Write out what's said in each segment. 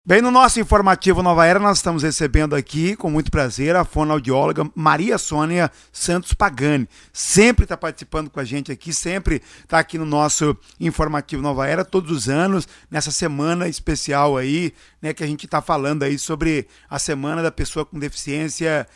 Bem, no nosso informativo Nova Era, nós estamos recebendo aqui, com muito prazer, a fonoaudióloga Maria Sônia Santos Pagani. Sempre está participando com a gente aqui, sempre está aqui no nosso informativo Nova Era, todos os anos, nessa semana especial aí, né, que a gente está falando aí sobre a Semana da Pessoa com Deficiência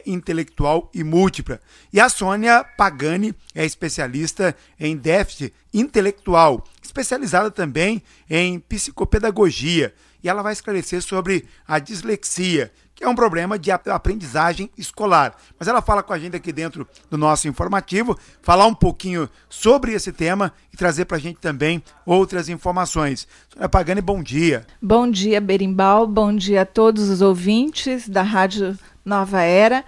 Intelectual e Múltipla. E a Sônia Pagani é especialista em déficit intelectual, especializada também em psicopedagogia. E ela vai esclarecer sobre a dislexia, que é um problema de aprendizagem escolar. Mas ela fala com a gente aqui dentro do nosso informativo, falar um pouquinho sobre esse tema e trazer para a gente também outras informações. Sônia Pagani, bom dia. Bom dia, Berimbau. Bom dia a todos os ouvintes da Rádio Nova Era.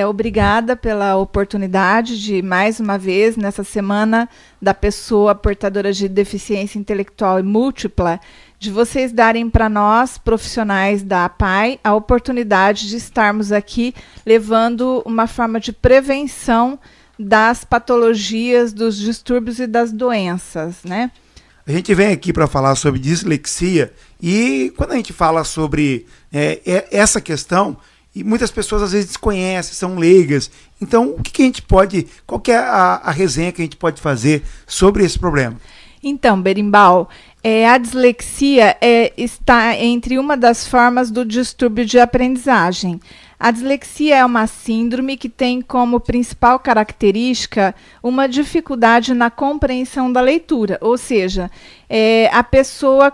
Obrigada pela oportunidade de, mais uma vez, nessa Semana da Pessoa Portadora de Deficiência Intelectual e Múltipla, de vocês darem para nós, profissionais da APAI, a oportunidade de estarmos aqui levando uma forma de prevenção das patologias, dos distúrbios e das doenças, né? A gente vem aqui para falar sobre dislexia e quando a gente fala sobre essa questão, e muitas pessoas às vezes desconhecem, são leigas. Então, o que a gente pode, qual que é a resenha que a gente pode fazer sobre esse problema? Então, Berimbau, a dislexia está entre uma das formas do distúrbio de aprendizagem. A dislexia é uma síndrome que tem como principal característica uma dificuldade na compreensão da leitura, ou seja, a pessoa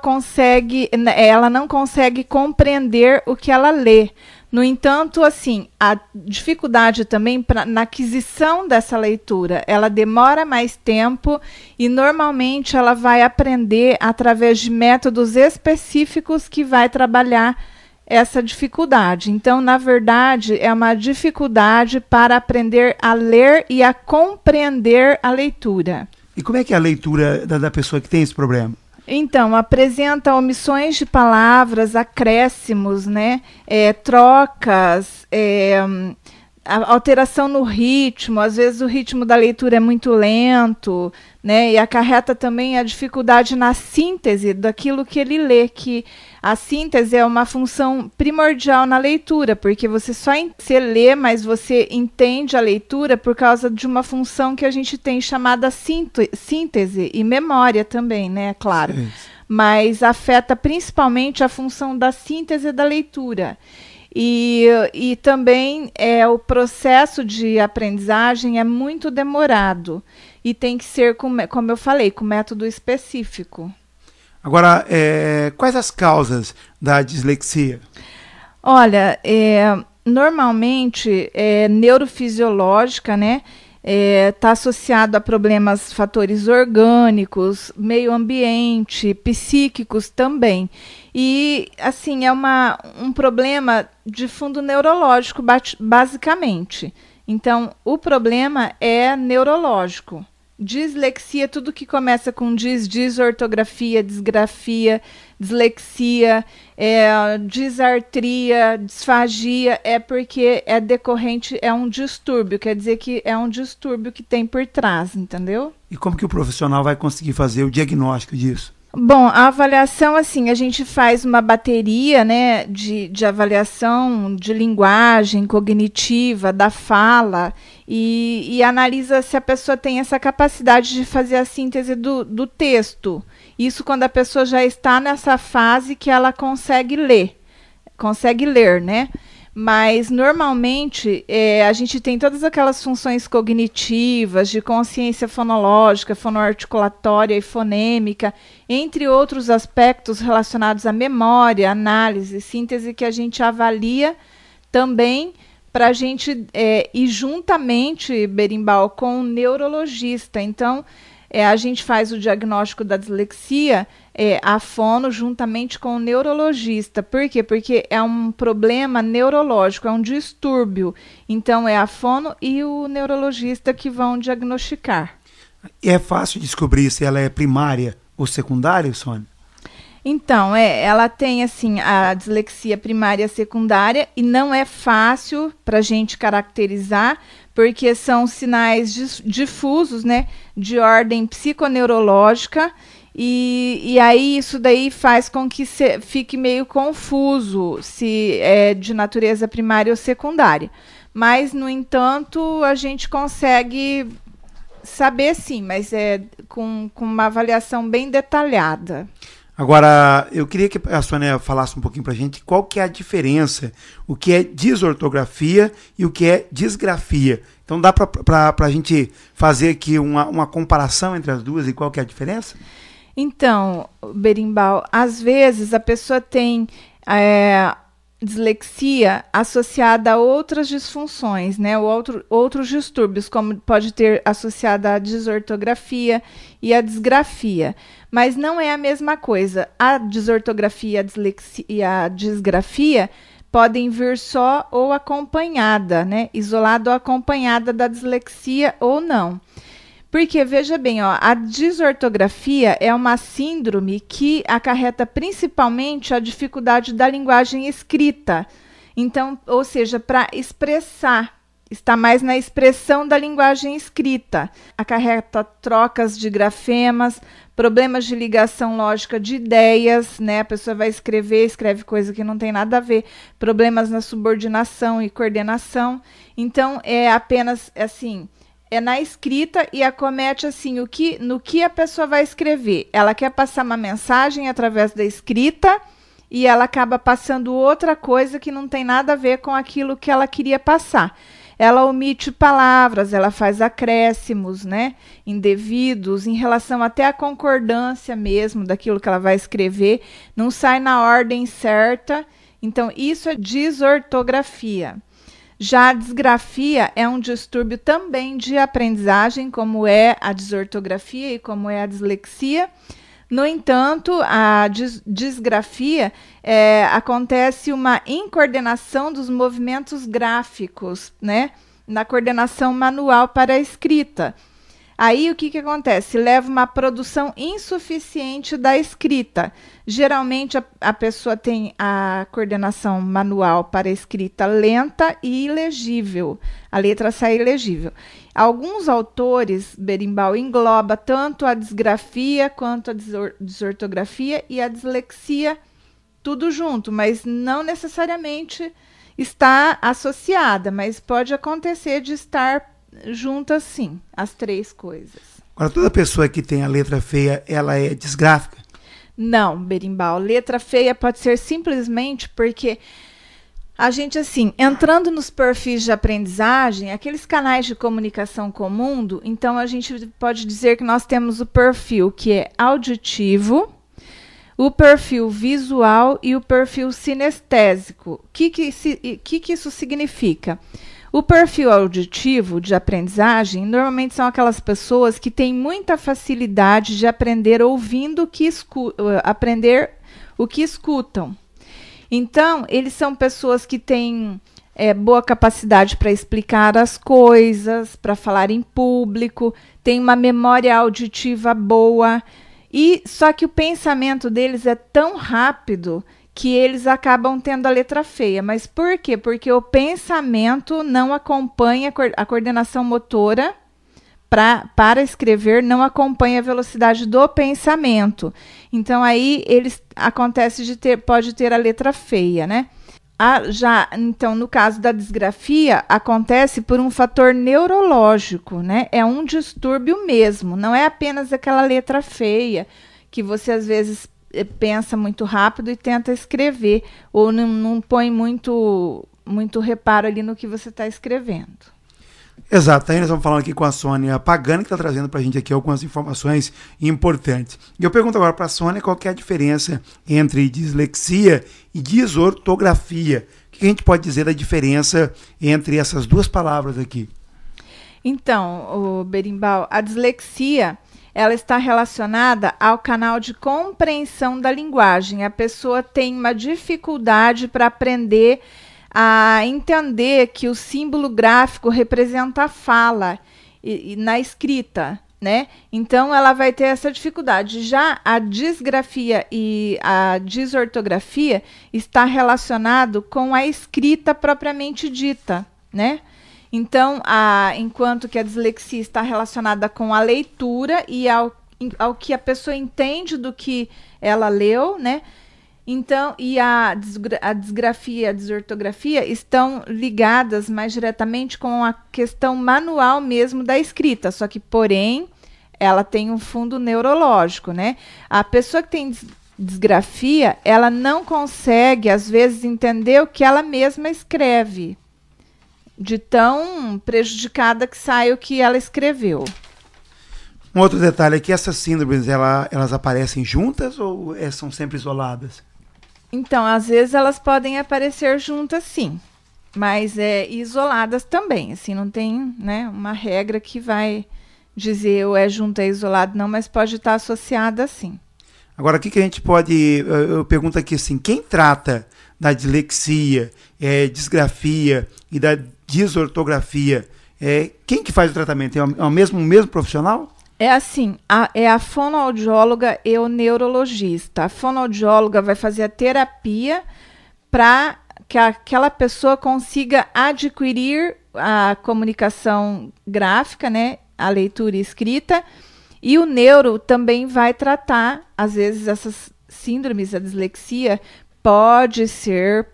ela não consegue compreender o que ela lê. No entanto, assim, a dificuldade também na aquisição dessa leitura, ela demora mais tempo e normalmente ela vai aprender através de métodos específicos que vai trabalhar essa dificuldade. Então, na verdade, é uma dificuldade para aprender a ler e a compreender a leitura. E como é que é a leitura da pessoa que tem esse problema? Então, apresenta omissões de palavras, acréscimos, né? Trocas, alteração no ritmo, às vezes o ritmo da leitura é muito lento, né? E acarreta também a dificuldade na síntese daquilo que ele lê, que a síntese é uma função primordial na leitura, porque você lê, mas você entende a leitura por causa de uma função que a gente tem chamada síntese e memória também, né? Claro. Sim. Mas afeta principalmente a função da síntese da leitura. E também o processo de aprendizagem é muito demorado e tem que ser, como eu falei, com método específico. Agora, quais as causas da dislexia? Olha, normalmente é neurofisiológica, né? Está associado a fatores orgânicos, meio ambiente, psíquicos também. E, assim, é um problema de fundo neurológico, basicamente. Então, o problema é neurológico. Dislexia, tudo que começa com disortografia, disgrafia, dislexia, disartria, disfagia, é porque é decorrente, é um distúrbio, quer dizer que é um distúrbio que tem por trás, entendeu? E como que o profissional vai conseguir fazer o diagnóstico disso? Bom, a avaliação, assim, a gente faz uma bateria, né, de avaliação de linguagem cognitiva, da fala, e analisa se a pessoa tem essa capacidade de fazer a síntese do texto. Isso quando a pessoa já está nessa fase que ela consegue ler, né? Mas, normalmente, a gente tem todas aquelas funções cognitivas, de consciência fonológica, fonoarticulatória e fonêmica, entre outros aspectos relacionados à memória, análise, síntese, que a gente avalia também para a gente ir juntamente, Berimbau, com o neurologista. Então, a gente faz o diagnóstico da dislexia, a fono, juntamente com o neurologista. Por quê? Porque é um problema neurológico, é um distúrbio. Então, é a fono e o neurologista que vão diagnosticar. E é fácil descobrir se ela é primária ou secundária, Sônia? Então, ela tem, assim, a dislexia primária e secundária, e não é fácil para a gente caracterizar, porque são sinais difusos, né, de ordem psiconeurológica, E aí isso daí faz com que fique meio confuso se é de natureza primária ou secundária. Mas, no entanto, a gente consegue saber sim, mas é com uma avaliação bem detalhada. Agora, eu queria que a Sônia falasse um pouquinho pra gente qual que é a diferença, o que é desortografia e o que é disgrafia. Então dá pra gente fazer aqui uma comparação entre as duas e qual que é a diferença? Então, Berimbau, às vezes a pessoa tem dislexia associada a outras disfunções, né? Outros distúrbios, como pode ter associada a desortografia e a disgrafia. Mas não é a mesma coisa. A desortografia, a dislexia e a disgrafia podem vir só ou acompanhada, né? Isolada ou acompanhada da dislexia ou não. Porque, veja bem, ó, a desortografia é uma síndrome que acarreta principalmente a dificuldade da linguagem escrita. Então, ou seja, para expressar, está mais na expressão da linguagem escrita. Acarreta trocas de grafemas, problemas de ligação lógica de ideias, né? A pessoa vai escreve coisa que não tem nada a ver, problemas na subordinação e coordenação. Então, é apenas assim... É na escrita e acomete assim, no que a pessoa vai escrever. Ela quer passar uma mensagem através da escrita e ela acaba passando outra coisa que não tem nada a ver com aquilo que ela queria passar. Ela omite palavras, ela faz acréscimos, né, indevidos, em relação até à concordância mesmo daquilo que ela vai escrever, não sai na ordem certa. Então, isso é desortografia. Já a disgrafia é um distúrbio também de aprendizagem, como é a desortografia e como é a dislexia. No entanto, a disgrafia acontece uma incoordenação dos movimentos gráficos, né, na coordenação manual para a escrita. Aí o que acontece? Leva uma produção insuficiente da escrita. Geralmente a pessoa tem a coordenação manual para a escrita lenta e ilegível. A letra sai ilegível. Alguns autores, Berimbau, engloba tanto a disgrafia quanto a desortografia e a dislexia, tudo junto, mas não necessariamente está associada, mas pode acontecer de estar juntas sim, as três coisas. Agora, toda pessoa que tem a letra feia, ela é disgráfica? Não, Berimbau, letra feia pode ser simplesmente porque a gente, assim, entrando nos perfis de aprendizagem, aqueles canais de comunicação com o mundo, então a gente pode dizer que nós temos o perfil que é auditivo, o perfil visual e o perfil sinestésico. O que isso significa? O perfil auditivo de aprendizagem normalmente são aquelas pessoas que têm muita facilidade de aprender ouvindo aprender o que escutam. Então, eles são pessoas que têm boa capacidade para explicar as coisas, para falar em público, têm uma memória auditiva boa, só que o pensamento deles é tão rápido que eles acabam tendo a letra feia. Mas por quê? Porque o pensamento não acompanha a coordenação motora para escrever, não acompanha a velocidade do pensamento. Então, aí pode ter a letra feia, né? Então, no caso da disgrafia, acontece por um fator neurológico, né? É um distúrbio mesmo, não é apenas aquela letra feia que você às vezes pensa muito rápido e tenta escrever, ou não põe muito reparo ali no que você está escrevendo. Exato, aí nós estamos falando aqui com a Sônia Pagani, que está trazendo para a gente aqui algumas informações importantes. E eu pergunto agora para a Sônia qual que é a diferença entre dislexia e desortografia. O que a gente pode dizer da diferença entre essas duas palavras aqui? Então, Berimbau, a dislexia ela está relacionada ao canal de compreensão da linguagem. A pessoa tem uma dificuldade para aprender a entender que o símbolo gráfico representa a fala na escrita, né? Então, ela vai ter essa dificuldade. Já a disgrafia e a desortografia está relacionado com a escrita propriamente dita, né? Então, enquanto que a dislexia está relacionada com a leitura e ao que a pessoa entende do que ela leu, né? Então, e a disgrafia e a desortografia estão ligadas mais diretamente com a questão manual mesmo da escrita, só que, porém, ela tem um fundo neurológico, né? A pessoa que tem disgrafia, ela não consegue, às vezes, entender o que ela mesma escreve, de tão prejudicada que sai o que ela escreveu. Um outro detalhe é que essas síndromes, elas aparecem juntas ou são sempre isoladas? Então, às vezes elas podem aparecer juntas, sim, mas isoladas também. Assim, não tem, né, uma regra que vai dizer ou é junto, é isolado, não, mas pode estar associada, sim. Agora, o que a gente pode... Eu pergunto aqui assim, quem trata da dislexia, disgrafia e da desortografia, quem que faz o tratamento? É o mesmo profissional? É assim, é a fonoaudióloga e o neurologista. A fonoaudióloga vai fazer a terapia para que aquela pessoa consiga adquirir a comunicação gráfica, né, a leitura e escrita, e o neuro também vai tratar, às vezes, essas síndromes, a dislexia, pode ser,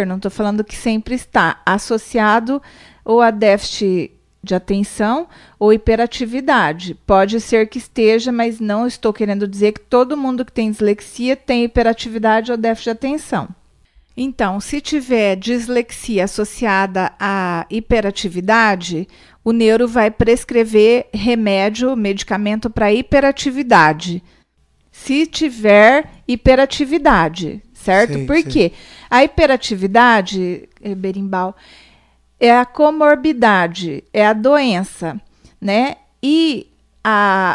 não estou falando que sempre está associado ou a déficit de atenção ou hiperatividade. Pode ser que esteja, mas não estou querendo dizer que todo mundo que tem dislexia tem hiperatividade ou déficit de atenção. Então, se tiver dislexia associada à hiperatividade, o neuro vai prescrever medicamento para hiperatividade. Se tiver hiperatividade, certo? Sim, Por quê? A hiperatividade, Berimbau, é a comorbidade, é a doença, né? E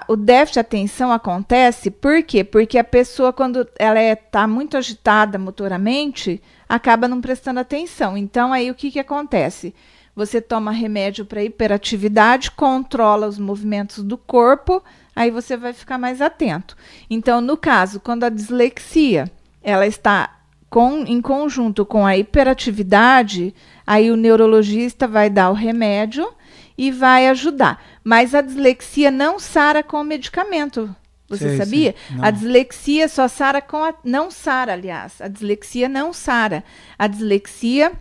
o déficit de atenção acontece por quê? Porque a pessoa, quando ela está muito agitada motoramente, acaba não prestando atenção. Então, aí o que acontece? Você toma remédio para hiperatividade, controla os movimentos do corpo, aí você vai ficar mais atento. Então, no caso, quando a dislexia ela está em conjunto com a hiperatividade, aí o neurologista vai dar o remédio e vai ajudar. Mas a dislexia não sara com o medicamento. Você sabia? A dislexia só sara com não sara, aliás. A dislexia não sara. A dislexia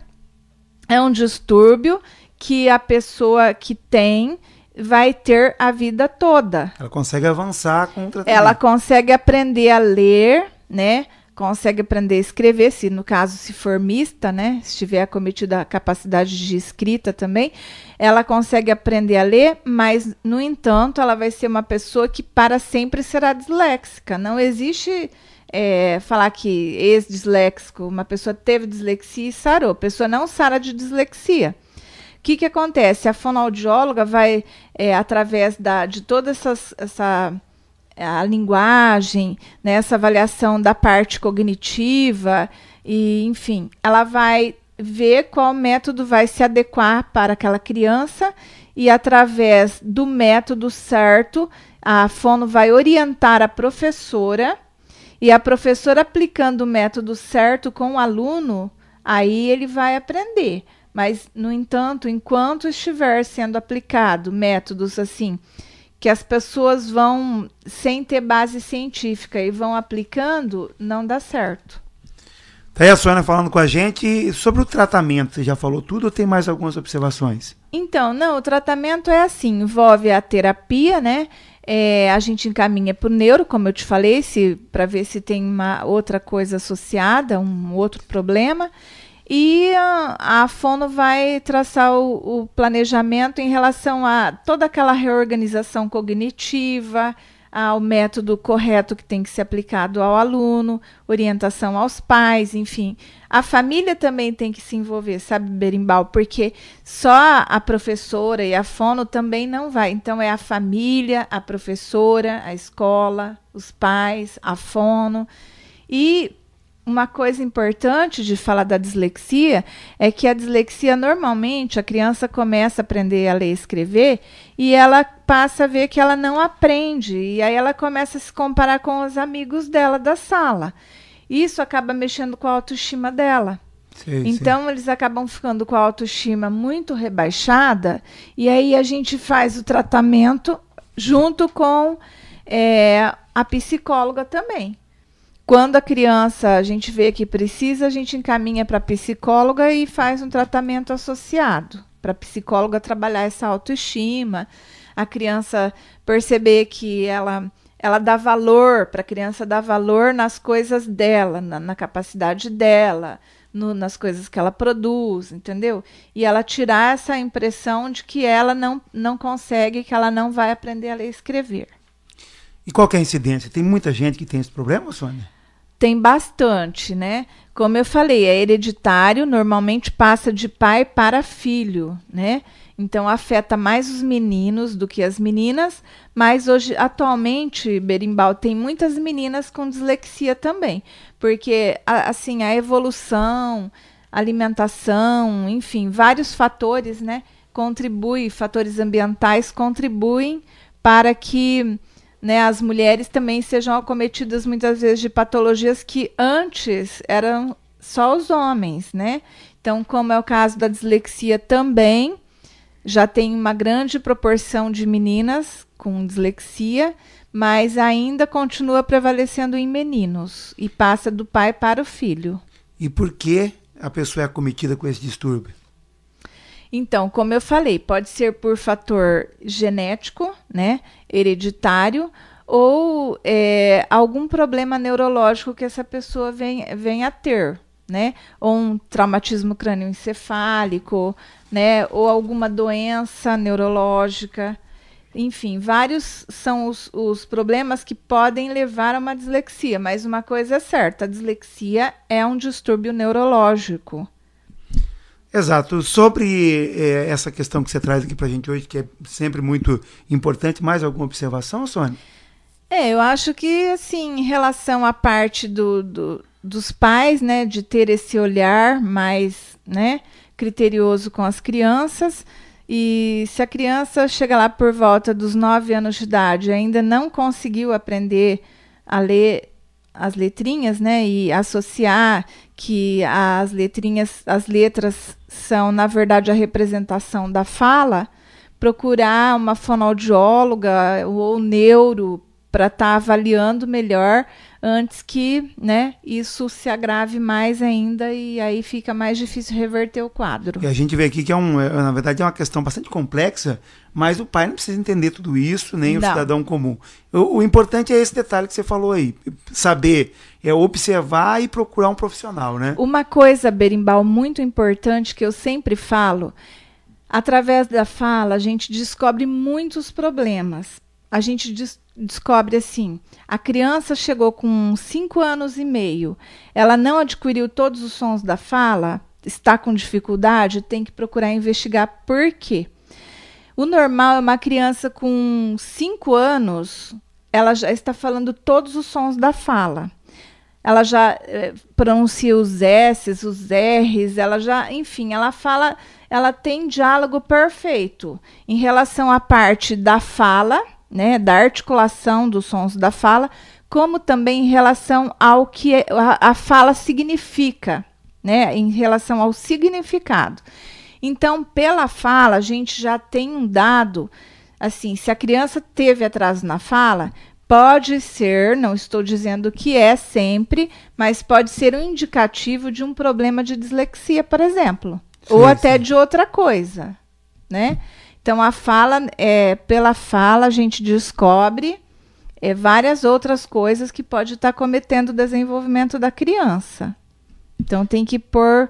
é um distúrbio que a pessoa que tem vai ter a vida toda. Ela consegue avançar com o tratamento. Ela consegue aprender a ler, né? Consegue aprender a escrever, se no caso se for mista, né, se tiver acometida a capacidade de escrita também, ela consegue aprender a ler, mas, no entanto, ela vai ser uma pessoa que para sempre será disléxica. Não existe falar que ex-disléxico, uma pessoa teve dislexia e sarou. A pessoa não sara de dislexia. O que acontece? A fonoaudióloga vai, através de toda a linguagem, né, essa avaliação da parte cognitiva, e, enfim, ela vai ver qual método vai se adequar para aquela criança e, através do método certo, a fono vai orientar a professora e a professora aplicando o método certo com o aluno, aí ele vai aprender. Mas, no entanto, enquanto estiver sendo aplicado métodos assim, que as pessoas vão sem ter base científica e vão aplicando, não dá certo. Tá aí a Sônia falando com a gente sobre o tratamento. Você já falou tudo ou tem mais algumas observações? Então, não, o tratamento é assim, envolve a terapia, né? A gente encaminha para o neuro, como eu te falei, para ver se tem uma outra coisa associada, um outro problema. E a fono vai traçar o planejamento em relação a toda aquela reorganização cognitiva, ao método correto que tem que ser aplicado ao aluno, orientação aos pais, enfim. A família também tem que se envolver, sabe, Berimbau? Porque só a professora e a fono também não vai. Então, é a família, a professora, a escola, os pais, a fono. E uma coisa importante de falar da dislexia é que a dislexia, normalmente, a criança começa a aprender a ler e escrever e ela passa a ver que ela não aprende. E aí ela começa a se comparar com os amigos dela da sala. Isso acaba mexendo com a autoestima dela. Então, eles acabam ficando com a autoestima muito rebaixada e aí a gente faz o tratamento junto com a psicóloga também. Quando a criança, a gente vê que precisa, a gente encaminha para a psicóloga e faz um tratamento associado, para a psicóloga trabalhar essa autoestima, a criança perceber que ela dá valor, para a criança dar valor nas coisas dela, na capacidade dela, nas coisas que ela produz, entendeu? E ela tirar essa impressão de que ela não consegue, que ela não vai aprender a ler e escrever. E qual que é a incidência? Tem muita gente que tem esse problema, Sônia? Tem bastante, né? Como eu falei, é hereditário, normalmente passa de pai para filho, né? Então afeta mais os meninos do que as meninas, mas hoje, atualmente, Berimbau, tem muitas meninas com dislexia também, porque assim, a evolução, alimentação, enfim, vários fatores, né, fatores ambientais contribuem para que, né, as mulheres também sejam acometidas muitas vezes de patologias que antes eram só os homens, né? Então, como é o caso da dislexia também, já tem uma grande proporção de meninas com dislexia, mas ainda continua prevalecendo em meninos e passa do pai para o filho. E por que a pessoa é acometida com esse distúrbio? Então, como eu falei, pode ser por fator genético, né, hereditário, ou algum problema neurológico que essa pessoa venha a ter, né, ou um traumatismo crânioencefálico, né, ou alguma doença neurológica. Enfim, vários são os problemas que podem levar a uma dislexia, mas uma coisa é certa, a dislexia é um distúrbio neurológico. Exato. Sobre essa questão que você traz aqui para a gente hoje, que é sempre muito importante, mais alguma observação, Sônia? Eu acho que, assim, em relação à parte dos pais, né, de ter esse olhar mais, né, criterioso com as crianças, e se a criança chega lá por volta dos 9 anos de idade e ainda não conseguiu aprender a ler as letrinhas, né, e associar que as letras são, na verdade, a representação da fala, procurar uma fonoaudióloga ou neuro para estar avaliando melhor antes que, né, isso se agrave mais ainda e aí fica mais difícil reverter o quadro. E a gente vê aqui que na verdade é uma questão bastante complexa, mas o pai não precisa entender tudo isso, nem o cidadão comum. O importante é esse detalhe que você falou aí, saber, observar e procurar um profissional, né? Uma coisa, Berimbau, muito importante que eu sempre falo, através da fala a gente descobre muitos problemas. A gente descobre assim, a criança chegou com 5 anos e meio, ela não adquiriu todos os sons da fala, está com dificuldade, tem que procurar investigar por quê. O normal é uma criança com 5 anos, ela já está falando todos os sons da fala. Ela já pronuncia os S's, os R's, ela já, enfim, ela fala, ela tem diálogo perfeito em relação à parte da fala, né, da articulação dos sons da fala, como também em relação ao que a fala significa, né, em relação ao significado. Então, pela fala, a gente já tem um dado, assim, se a criança teve atraso na fala, pode ser, não estou dizendo que é sempre, mas pode ser um indicativo de um problema de dislexia, por exemplo, ou até de outra coisa, né? Então, a fala, pela fala, a gente descobre várias outras coisas que pode estar cometendo o desenvolvimento da criança. Então, tem que pôr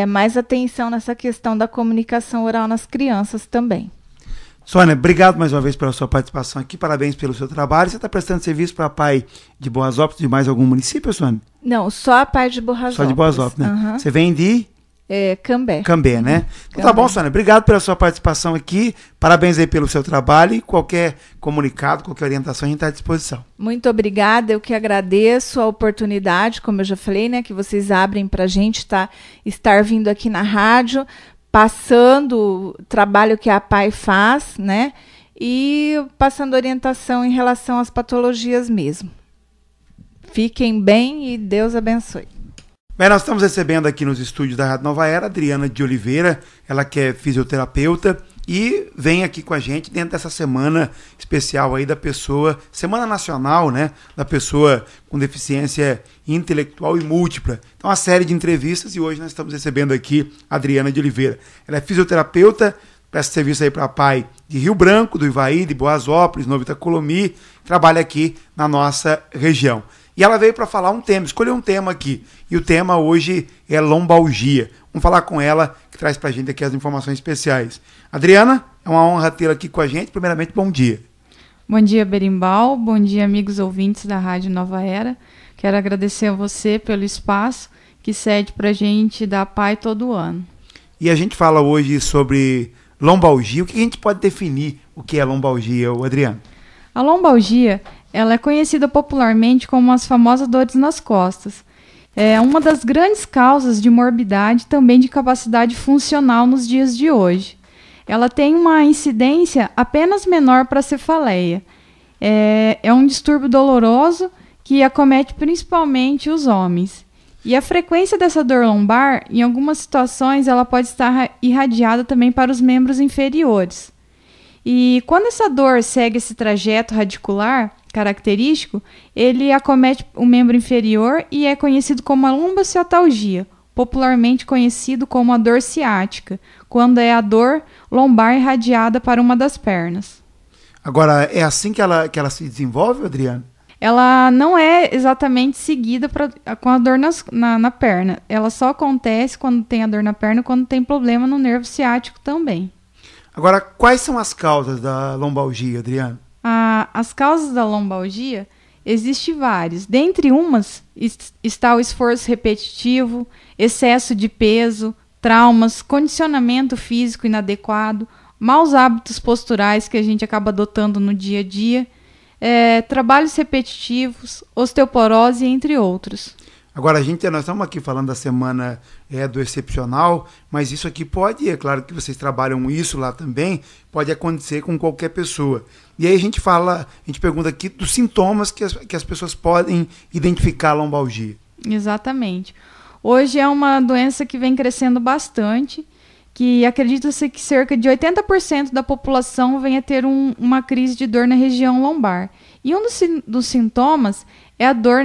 mais atenção nessa questão da comunicação oral nas crianças também. Sônia, obrigado mais uma vez pela sua participação aqui, parabéns pelo seu trabalho. Você está prestando serviço para a PAI de Boasópolis, de mais algum município, Sônia? Não, só a PAI de Boasópolis. Só de Boasópolis, né? Uhum. Você vem de... Cambé. Cambé, né? Então tá bom, Sônia. Obrigado pela sua participação aqui. Parabéns aí pelo seu trabalho e qualquer comunicado, qualquer orientação, a gente está à disposição. Muito obrigada. Eu que agradeço a oportunidade, como eu já falei, né, que vocês abrem para a gente estar vindo aqui na rádio, passando o trabalho que a PAI faz, né? E passando orientação em relação às patologias mesmo. Fiquem bem e Deus abençoe. Bem, nós estamos recebendo aqui nos estúdios da Rádio Nova Era, Adriana de Oliveira, ela que é fisioterapeuta e vem aqui com a gente dentro dessa semana especial aí da pessoa, Semana Nacional, né, da pessoa com deficiência intelectual e múltipla. Então, uma série de entrevistas e hoje nós estamos recebendo aqui a Adriana de Oliveira. Ela é fisioterapeuta, presta serviço aí para pai de Rio Branco, do Ivaí, de Boasópolis, Novo Itacolomi, trabalha aqui na nossa região. E ela veio para falar um tema, escolheu um tema aqui. E o tema hoje é lombalgia. Vamos falar com ela, que traz para a gente aqui as informações especiais. Adriana, é uma honra tê-la aqui com a gente. Primeiramente, bom dia. Bom dia, Berimbau. Bom dia, amigos ouvintes da Rádio Nova Era. Quero agradecer a você pelo espaço que cede para a gente da PAI todo ano. E a gente fala hoje sobre lombalgia. O que a gente pode definir o que é lombalgia, Adriana? A lombalgia, ela é conhecida popularmente como as famosas dores nas costas. É uma das grandes causas de morbidade e também de capacidade funcional nos dias de hoje. Ela tem uma incidência apenas menor para a cefaleia. É um distúrbio doloroso que acomete principalmente os homens. E a frequência dessa dor lombar, em algumas situações, ela pode estar irradiada também para os membros inferiores. E quando essa dor segue esse trajeto radicular característico, ele acomete o membro inferior e é conhecido como a lombociatalgia, popularmente conhecido como a dor ciática, quando é a dor lombar irradiada para uma das pernas. Agora, é assim que ela se desenvolve, Adriana? Ela não é exatamente seguida com a dor na perna. Ela só acontece quando tem a dor na perna, quando tem problema no nervo ciático também. Agora, quais são as causas da lombalgia, Adriana? As causas da lombalgia existem várias. Dentre umas está o esforço repetitivo, excesso de peso, traumas, condicionamento físico inadequado, maus hábitos posturais que a gente acaba adotando no dia a dia, trabalhos repetitivos, osteoporose, entre outros. Agora, nós estamos aqui falando da semana do excepcional, mas isso aqui pode, é claro que vocês trabalham isso lá também, pode acontecer com qualquer pessoa. E aí a gente pergunta aqui dos sintomas que as pessoas podem identificar a lombalgia. Exatamente. Hoje é uma doença que vem crescendo bastante, que acredita-se que cerca de 80% da população venha ter uma crise de dor na região lombar. E um dos sintomas é a dor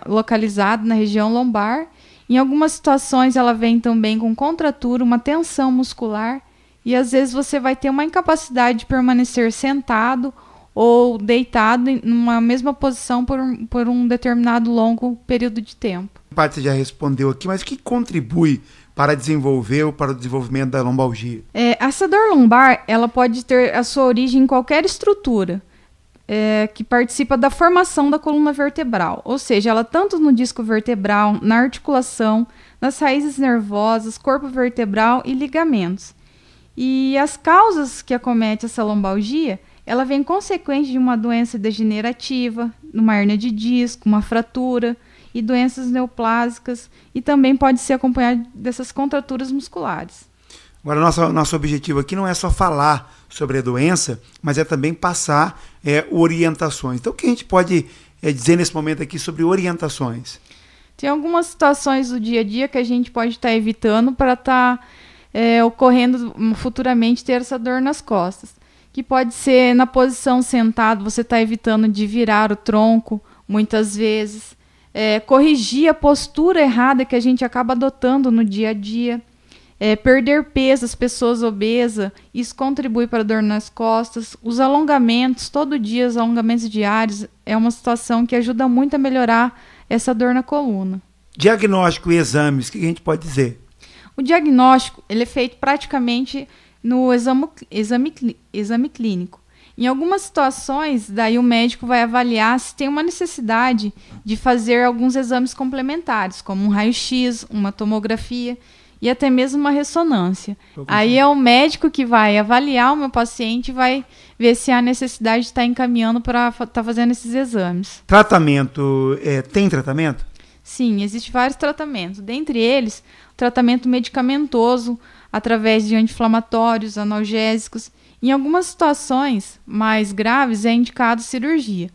localizada na região lombar. Em algumas situações ela vem também com contratura, uma tensão muscular, e às vezes você vai ter uma incapacidade de permanecer sentado ou deitado em uma mesma posição por um determinado longo período de tempo. Você já respondeu aqui, mas o que contribui para desenvolver ou para o desenvolvimento da lombalgia? Essa dor lombar, ela pode ter a sua origem em qualquer estrutura que participa da formação da coluna vertebral, ou seja, ela tanto no disco vertebral, na articulação, nas raízes nervosas, corpo vertebral e ligamentos. E as causas que acometem essa lombalgia, ela vem consequente de uma doença degenerativa, uma hérnia de disco, uma fratura e doenças neoplásicas, e também pode ser acompanhada dessas contraturas musculares. Agora, nosso objetivo aqui não é só falar sobre a doença, mas é também passar orientações. Então, o que a gente pode dizer nesse momento aqui sobre orientações? Tem algumas situações do dia a dia que a gente pode estar evitando para estar ocorrendo futuramente ter essa dor nas costas. Que pode ser na posição sentado, você está evitando de virar o tronco muitas vezes. Corrigir a postura errada que a gente acaba adotando no dia a dia. Perder peso, as pessoas obesas, isso contribui para a dor nas costas. Os alongamentos, todo dia, os alongamentos diários, é uma situação que ajuda muito a melhorar essa dor na coluna. Diagnóstico e exames, o que a gente pode dizer? O diagnóstico ele é feito praticamente no exame clínico. Em algumas situações, daí o médico vai avaliar se tem uma necessidade de fazer alguns exames complementares, como um raio-x, uma tomografia e até mesmo uma ressonância. Aí é o médico que vai avaliar o meu paciente e vai ver se há necessidade de estar encaminhando para estar fazendo esses exames. Tratamento, tem tratamento? Sim, existem vários tratamentos. Dentre eles, o tratamento medicamentoso, através de anti-inflamatórios, analgésicos. Em algumas situações mais graves é indicado cirurgia.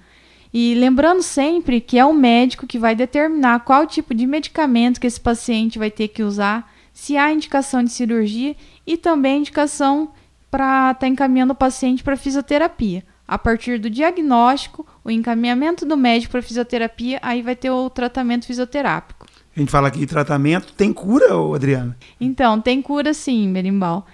E lembrando sempre que é o médico que vai determinar qual tipo de medicamento que esse paciente vai ter que usar, se há indicação de cirurgia e também indicação para estar encaminhando o paciente para fisioterapia. A partir do diagnóstico, o encaminhamento do médico para fisioterapia, aí vai ter o tratamento fisioterápico. A gente fala aqui de tratamento, tem cura, Adriana? Então, tem cura sim, Berimbau.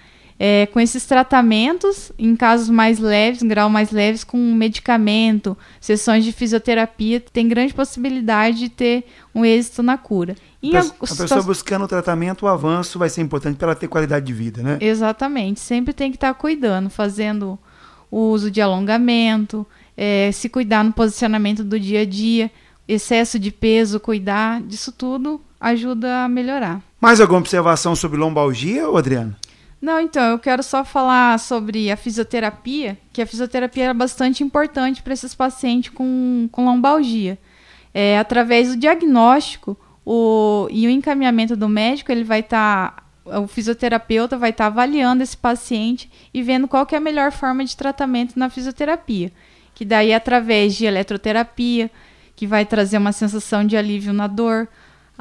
Com esses tratamentos, em casos mais leves, em grau mais leves, com medicamento, sessões de fisioterapia, tem grande possibilidade de ter um êxito na cura. A pessoa buscando o tratamento, o avanço vai ser importante para ela ter qualidade de vida, né? Exatamente. Sempre tem que estar cuidando, fazendo o uso de alongamento, se cuidar no posicionamento do dia a dia, excesso de peso, cuidar, disso tudo ajuda a melhorar. Mais alguma observação sobre lombalgia, Adriana? Não, então, eu quero só falar sobre a fisioterapia, que a fisioterapia é bastante importante para esses pacientes com lombalgia. Através do diagnóstico e o encaminhamento do médico, o fisioterapeuta vai estar avaliando esse paciente e vendo qual que é a melhor forma de tratamento na fisioterapia. Que daí, através de eletroterapia, que vai trazer uma sensação de alívio na dor,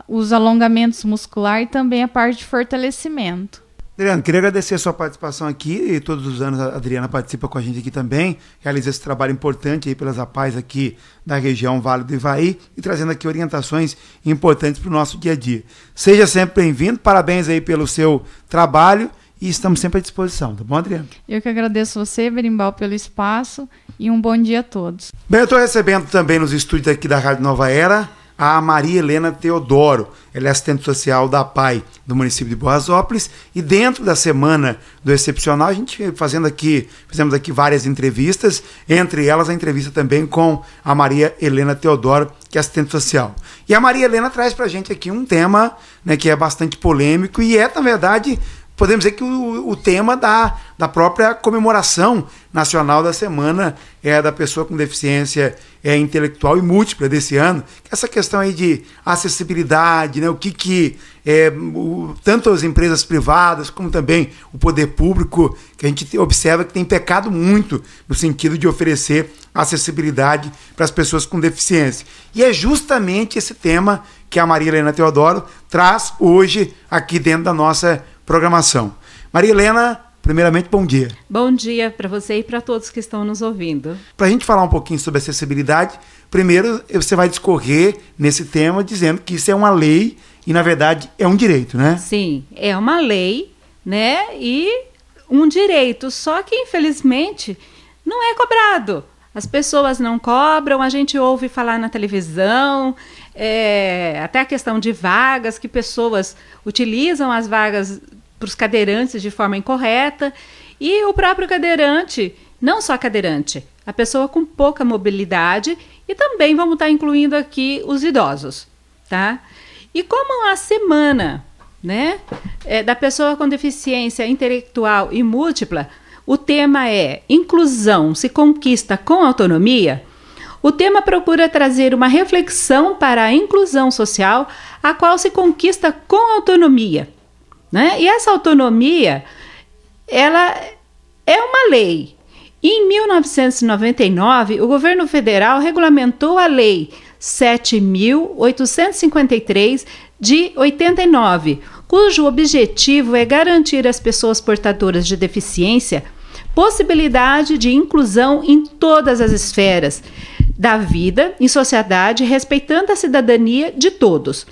os alongamentos musculares e também a parte de fortalecimento. Adriana, queria agradecer a sua participação aqui, e todos os anos a Adriana participa com a gente aqui também, realiza esse trabalho importante aí pelas APAES aqui da região Vale do Ivaí e trazendo aqui orientações importantes para o nosso dia a dia. Seja sempre bem-vindo, parabéns aí pelo seu trabalho e estamos sempre à disposição, tá bom, Adriana? Eu que agradeço você, Berimbau, pelo espaço e um bom dia a todos. Bem, eu estou recebendo também nos estúdios aqui da Rádio Nova Era a Maria Helena Teodoro. Ela é assistente social da APAE do município de Boazópolis, e dentro da Semana do Excepcional, a gente fizemos aqui várias entrevistas, entre elas a entrevista também com a Maria Helena Teodoro, que é assistente social. E a Maria Helena traz pra gente aqui um tema, né, que é bastante polêmico e na verdade, podemos dizer que o tema da própria comemoração nacional da Semana da Pessoa com Deficiência Intelectual e Múltipla desse ano. Essa questão aí de acessibilidade, né, tanto as empresas privadas como também o poder público, que a gente observa que tem pecado muito no sentido de oferecer acessibilidade para as pessoas com deficiência. E é justamente esse tema que a Maria Helena Teodoro traz hoje aqui dentro da nossa programação. Maria Helena, primeiramente, bom dia. Bom dia para você e para todos que estão nos ouvindo. Para a gente falar um pouquinho sobre acessibilidade, primeiro você vai discorrer nesse tema dizendo que isso é uma lei e, na verdade, é um direito, né? Sim, é uma lei, né, e um direito, só que, infelizmente, não é cobrado. As pessoas não cobram, a gente ouve falar na televisão, até a questão de vagas, que pessoas utilizam as vagas para os cadeirantes de forma incorreta, e o próprio cadeirante, não só cadeirante, a pessoa com pouca mobilidade, e também vamos estar incluindo aqui os idosos, tá? E como a semana, né, da pessoa com deficiência intelectual e múltipla, o tema é Inclusão se conquista com autonomia, o tema procura trazer uma reflexão para a inclusão social, a qual se conquista com autonomia, né? E essa autonomia, ela é uma lei. Em 1999, o governo federal regulamentou a Lei 7.853 de 89, cujo objetivo é garantir às pessoas portadoras de deficiência possibilidade de inclusão em todas as esferas da vida em sociedade, respeitando a cidadania de todos.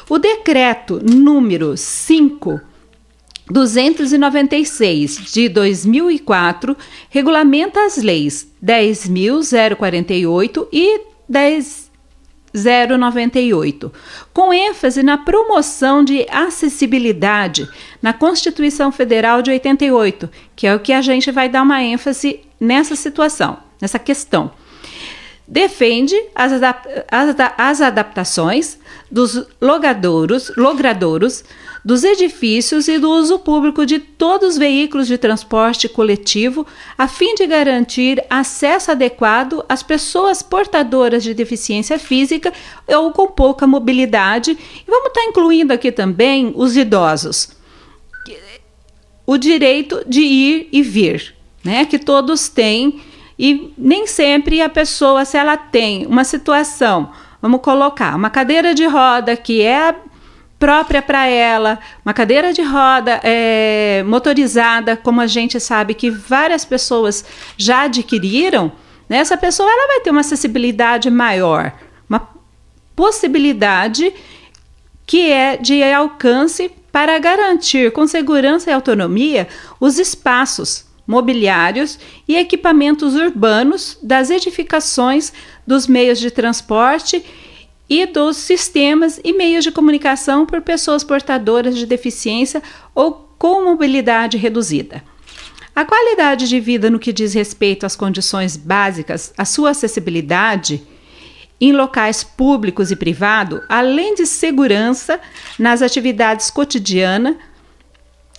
O decreto número 5.296 de 2004 regulamenta as leis 10.048 e 10.098, com ênfase na promoção de acessibilidade na Constituição Federal de 88, que é o que a gente vai dar uma ênfase nessa situação, nessa questão. Defende as adaptações dos logradouros, dos edifícios e do uso público de todos os veículos de transporte coletivo, a fim de garantir acesso adequado às pessoas portadoras de deficiência física ou com pouca mobilidade. E vamos estar incluindo aqui também os idosos. O direito de ir e vir, né, que todos têm. E nem sempre a pessoa, se ela tem uma situação, vamos colocar, uma cadeira de roda que é própria para ela, uma cadeira de roda motorizada, como a gente sabe que várias pessoas já adquiriram, né? Essa pessoa ela vai ter uma acessibilidade maior, uma possibilidade que é de alcance para garantir com segurança e autonomia os espaços mobiliários e equipamentos urbanos das edificações, dos meios de transporte e dos sistemas e meios de comunicação por pessoas portadoras de deficiência ou com mobilidade reduzida. A qualidade de vida no que diz respeito às condições básicas, a sua acessibilidade em locais públicos e privados, além de segurança nas atividades cotidianas,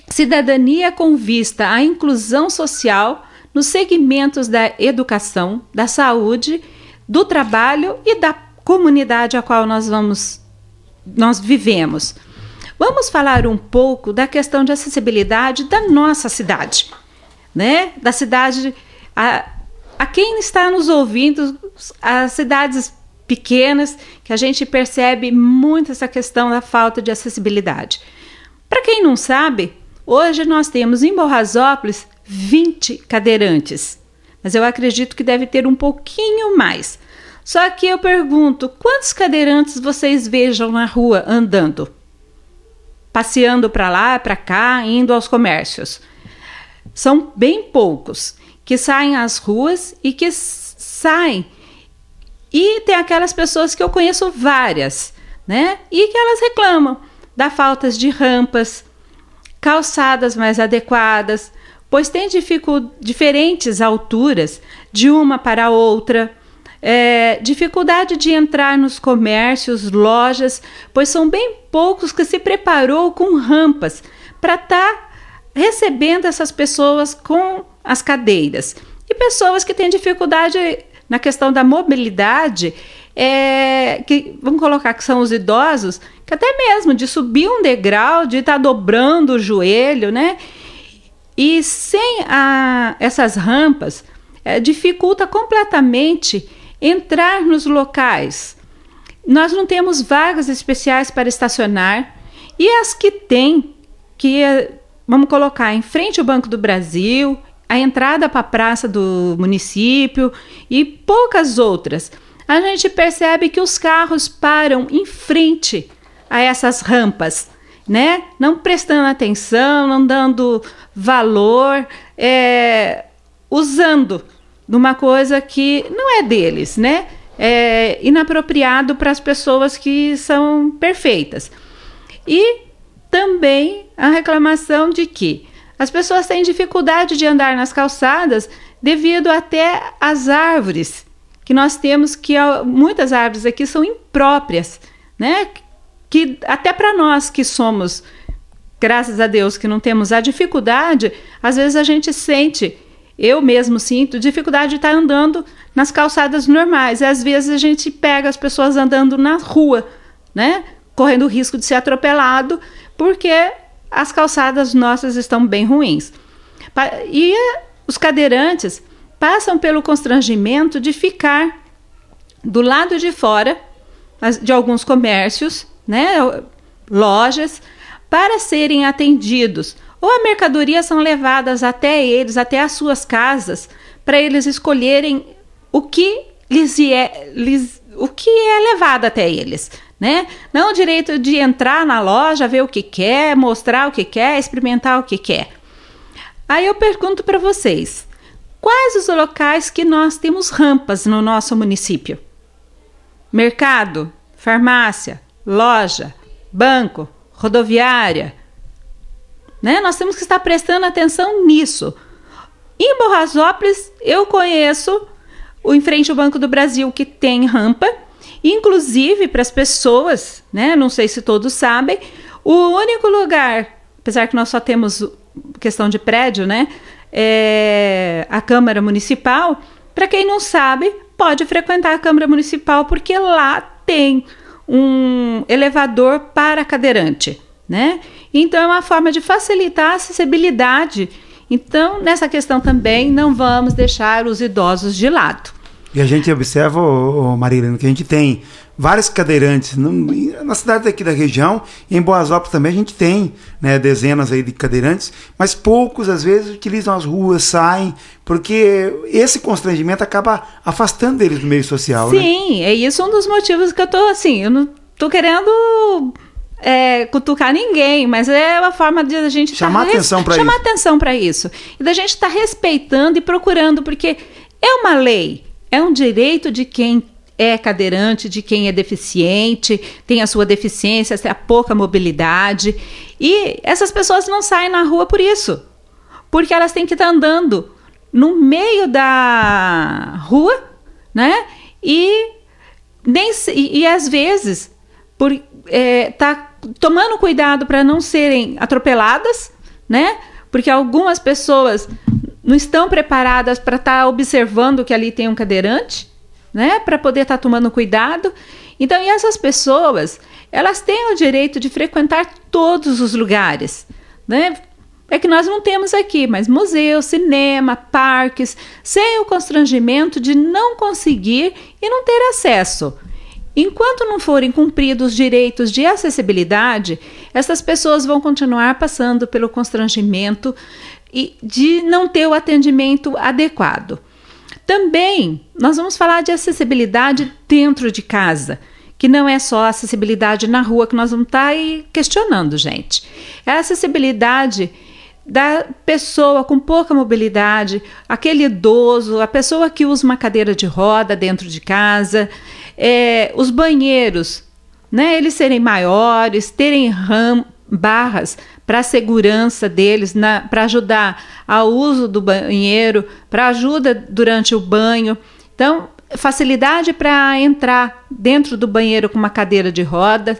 cidadania com vista à inclusão social nos segmentos da educação, da saúde, do trabalho e da comunidade a qual nós vivemos. Vamos falar um pouco da questão de acessibilidade da nossa cidade, né? Da cidade, a quem está nos ouvindo, as cidades pequenas, que a gente percebe muito essa questão da falta de acessibilidade. Para quem não sabe, hoje nós temos em Borrasópolis 20 cadeirantes, mas eu acredito que deve ter um pouquinho mais. Só que eu pergunto, quantos cadeirantes vocês vejam na rua andando? Passeando para lá, para cá, indo aos comércios. São bem poucos que saem às ruas e que saem. E tem aquelas pessoas que eu conheço várias, né? E que elas reclamam da falta de rampas, calçadas mais adequadas, pois tem diferentes alturas de uma para outra, dificuldade de entrar nos comércios, lojas, pois são bem poucos que se preparou com rampas para estar recebendo essas pessoas com as cadeiras. E pessoas que têm dificuldade na questão da mobilidade, que vamos colocar que são os idosos, que até mesmo de subir um degrau, de estar dobrando o joelho, né? E sem essas rampas, dificulta completamente entrar nos locais. Nós não temos vagas especiais para estacionar, e as que tem, vamos colocar em frente ao Banco do Brasil, a entrada para a praça do município e poucas outras, a gente percebe que os carros param em frente a essas rampas, né? Não prestando atenção, não dando valor, usando de uma coisa que não é deles, né? É inapropriado para as pessoas que são perfeitas. E também a reclamação de que as pessoas têm dificuldade de andar nas calçadas devido até às árvores que nós temos, que muitas árvores aqui são impróprias, né? Que até para nós que somos, graças a Deus, que não temos a dificuldade, às vezes a gente sente, eu mesmo sinto, dificuldade de estar andando nas calçadas normais. E às vezes a gente pega as pessoas andando na rua, né? Correndo o risco de ser atropelado, porque as calçadas nossas estão bem ruins. E os cadeirantes passam pelo constrangimento de ficar do lado de fora de alguns comércios, né, lojas, para serem atendidos. Ou a mercadoria são levadas até eles, até as suas casas, para eles escolherem o que o que é levado até eles, né? Não o direito de entrar na loja, ver o que quer, mostrar o que quer, experimentar o que quer. Aí eu pergunto para vocês, quais os locais que nós temos rampas no nosso município? Mercado, farmácia, loja, banco, rodoviária, né? Nós temos que estar prestando atenção nisso. Em Borrasópolis, eu conheço em frente ao Banco do Brasil, que tem rampa, inclusive para as pessoas, né? Não sei se todos sabem, o único lugar, apesar que nós só temos questão de prédio, né? A Câmara Municipal, para quem não sabe, pode frequentar a Câmara Municipal, porque lá tem um elevador para cadeirante, né? Então é uma forma de facilitar a acessibilidade. Então, nessa questão também, não vamos deixar os idosos de lado. E a gente observa, Marilene, que a gente tem vários cadeirantes. Na cidade aqui da região, em Boasópolis também a gente tem, né, dezenas aí de cadeirantes, mas poucos às vezes utilizam as ruas, saem, porque esse constrangimento acaba afastando eles do meio social. Sim, né? É isso um dos motivos que eu tô assim, eu não tô querendo cutucar ninguém, mas é uma forma de a gente chamar atenção para isso. E da gente estar respeitando e procurando, porque é uma lei, é um direito de quem é cadeirante, de quem é deficiente, tem a sua deficiência, tem a pouca mobilidade. E essas pessoas não saem na rua por isso, porque elas têm que estar andando no meio da rua, né? E às vezes tá tomando cuidado para não serem atropeladas, né? Porque algumas pessoas não estão preparadas para estar observando que ali tem um cadeirante, né? Para poder estar tomando cuidado. Então, e essas pessoas, elas têm o direito de frequentar todos os lugares, né? É que nós não temos aqui, mas museu, cinema, parques, sem o constrangimento de não conseguir e não ter acesso. Enquanto não forem cumpridos os direitos de acessibilidade, essas pessoas vão continuar passando pelo constrangimento e de não ter o atendimento adequado. Também, nós vamos falar de acessibilidade dentro de casa, que não é só acessibilidade na rua que nós vamos estar aí questionando, gente. É a acessibilidade da pessoa com pouca mobilidade, aquele idoso, a pessoa que usa uma cadeira de roda dentro de casa, os banheiros, né, eles serem maiores, terem barras para a segurança deles, para ajudar ao uso do banheiro, para ajuda durante o banho. Então, facilidade para entrar dentro do banheiro com uma cadeira de rodas,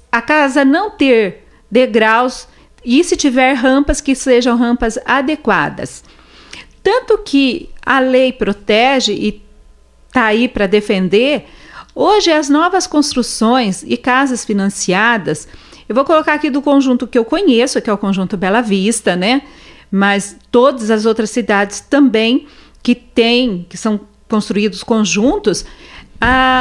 a casa não ter degraus e se tiver rampas, que sejam rampas adequadas. Tanto que a lei protege e está aí para defender. Hoje, as novas construções e casas financiadas, eu vou colocar aqui do conjunto que eu conheço, que é o conjunto Bela Vista, né? Mas todas as outras cidades também que são construídos conjuntos,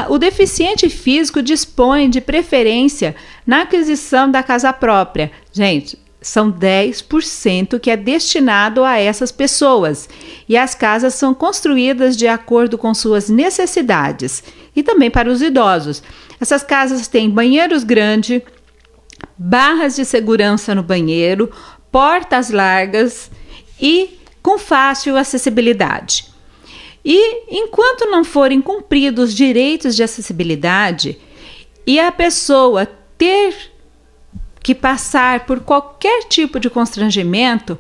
o deficiente físico dispõe de preferência na aquisição da casa própria. Gente, são 10% que é destinado a essas pessoas. E as casas são construídas de acordo com suas necessidades. E também para os idosos. Essas casas têm banheiros grandes, barras de segurança no banheiro, portas largas e com fácil acessibilidade. E enquanto não forem cumpridos os direitos de acessibilidade e a pessoa ter que passar por qualquer tipo de constrangimento,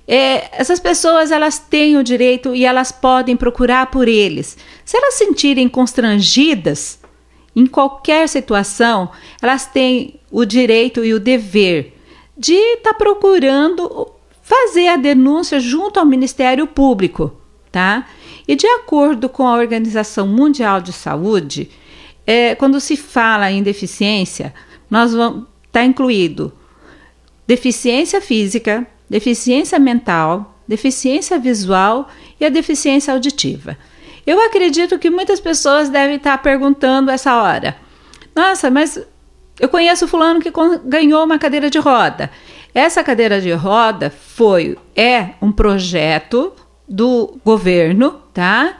essas pessoas, elas têm o direito e elas podem procurar por eles. Se elas se sentirem constrangidas em qualquer situação, elas têm o direito e o dever de estar procurando fazer a denúncia junto ao Ministério Público, tá? E de acordo com a Organização Mundial de Saúde, quando se fala em deficiência, nós vamos estar incluído deficiência física, deficiência mental, deficiência visual e a deficiência auditiva. Eu acredito que muitas pessoas devem estar perguntando essa hora: nossa, mas eu conheço fulano que ganhou uma cadeira de roda. Essa cadeira de roda é um projeto do governo, tá?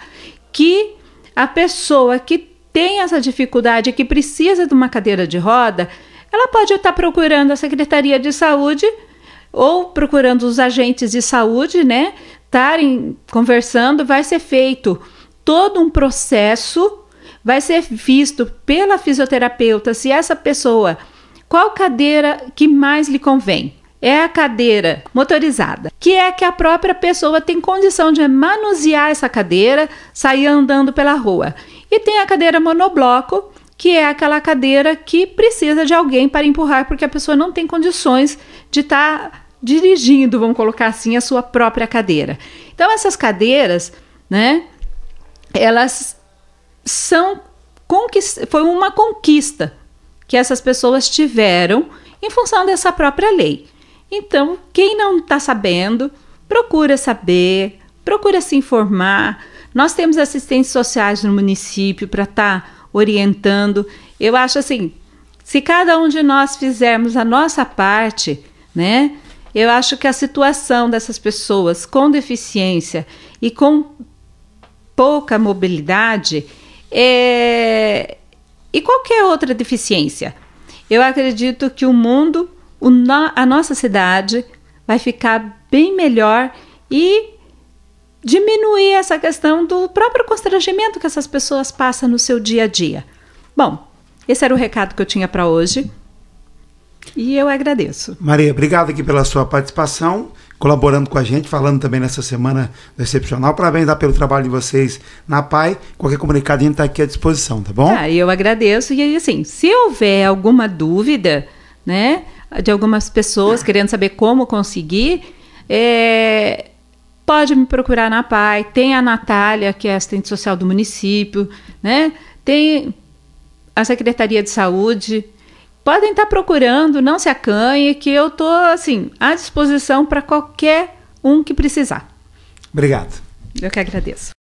Que a pessoa que tem essa dificuldade, que precisa de uma cadeira de roda, ela pode estar procurando a Secretaria de Saúde ou procurando os agentes de saúde, né? Estarem conversando, vai ser feito todo um processo, vai ser visto pela fisioterapeuta se essa pessoa, qual cadeira que mais lhe convém. É a cadeira motorizada, que é que a própria pessoa tem condição de manusear essa cadeira, sair andando pela rua. E tem a cadeira monobloco, que é aquela cadeira que precisa de alguém para empurrar, porque a pessoa não tem condições de estar dirigindo, vamos colocar assim, a sua própria cadeira. Então, essas cadeiras, né, elas foi uma conquista que essas pessoas tiveram em função dessa própria lei. Então, quem não está sabendo, procura saber, procura se informar. Nós temos assistentes sociais no município para estar orientando. Eu acho assim, se cada um de nós fizermos a nossa parte, né, eu acho que a situação dessas pessoas com deficiência e com pouca mobilidade e qualquer outra deficiência, eu acredito que o mundo, a nossa cidade vai ficar bem melhor e diminuir essa questão do próprio constrangimento que essas pessoas passam no seu dia a dia. Bom, esse era o recado que eu tinha para hoje e eu agradeço. Maria, obrigado aqui pela sua participação, colaborando com a gente, falando também nessa semana do Excepcional. Parabéns pelo trabalho de vocês na PAI. Qualquer comunicado a gente está aqui à disposição, tá bom? Eu agradeço e assim, se houver alguma dúvida, né, de algumas pessoas querendo saber como conseguir, pode me procurar na PAI. Tem a Natália, que é assistente social do município, né? Tem a Secretaria de Saúde. Podem estar procurando, não se acanhe, que eu estou assim, à disposição para qualquer um que precisar. Obrigado. Eu que agradeço.